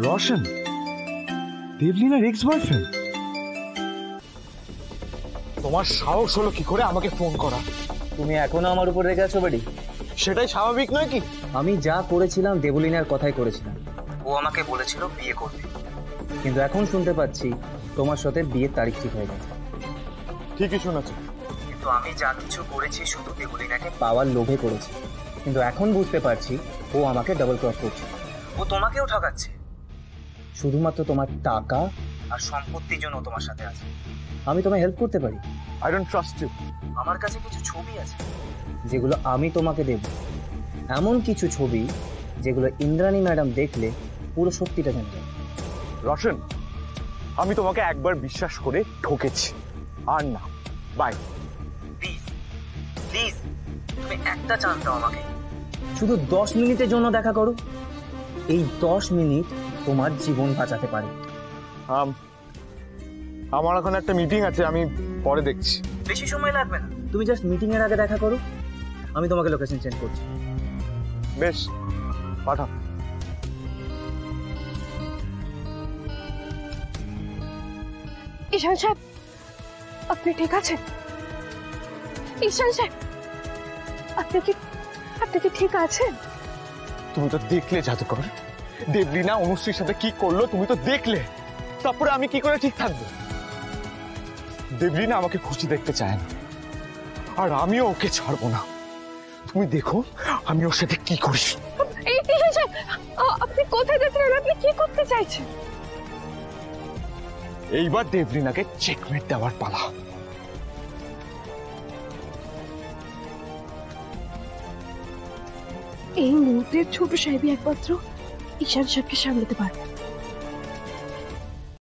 Roshan, দেবলীনার ex boyfriend. তোমার সাহস হলো কি করে আমাকে ফোন করা? তুমি এখনো আমার উপর রেগে আছো বাড়ি? সেটাই স্বাভাবিক নয় কি? আমি যা করেছিলাম দেবলীনার কথাই করেছিলাম। ও আমাকে বলেছিল বিয়ে করবে, কিন্তু এখন শুনতে পাচ্ছি তোমার সাথে বিয়ের তারিখ ঠিক হয়ে গেছে। ঠিকই শুনেছো, কিন্তু আমি যা কিছু করেছি শুধু দেবলীনাকে পাওয়ার লোভে করেছি। কিন্তু এখন বুঝতে পারছি ও আমাকে ডাবল ক্রস করছে। ও তোমাকেও ঠকাচ্ছে, শুধুমাত্র তোমার টাকা আর সম্পত্তির জন্য তোমার সাথে আছে। আমি তোমায় হেল্প করতে পারি। I don't trust you. আমার কাছে কিছু ছবি আছে যেগুলো আমি তোমাকে দেব, এমন কিছু ছবি যেগুলো ইন্দ্রাণী ম্যাডাম দেখলে পুরো সত্যিটা জানবে। রোশন, আমি তোমাকে একবার বিশ্বাস করে ঠকেছি, আর না। বাই। প্লিজ প্লিজ, তুমি একটা চান্স দাও আমাকে, শুধু 10 মিনিটের জন্য দেখা করো। এই 10 মিনিট তোমার জীবন বাঁচাতে পারে। আমার এখন একটা মিটিং আছে, আমি পরে দেখছি। বেশি সময় লাগবে না, তুমি জাস্ট মিটিং এর আগে দেখা করো। আমি তোমাকে লোকেশন চেঞ্জ করছি। বেশ, পাঠাও। ঈশান সাহেব, আপনি ঠিক আছেন? ঈশান সাহেব, আপনি কি ঠিক আছেন? তুমি তো দেখলে জাদুকর, দেবলীনা অনুশ্রীর সাথে কি করলো তুমি তো দেখলে। তারপরে আমি কি করে ঠিক থাকবো? দেবলীনা আমাকে খুশি দেখতে চায় না, আর আমিও ওকে ছাড়বো না। তুমি দেখো আমি ওর সাথে কি করি। ঈশান সাহেব, আপনি কোথায় যাচ্ছেন? আপনি কি করতে চাইছেন? এইবার দেবলীনাকে চেকমেট দেওয়ার পালা। এই মুহূর্তে ছোট সাহেবই একমাত্র ঈশান সাহেবকে সামলাতে পারবে।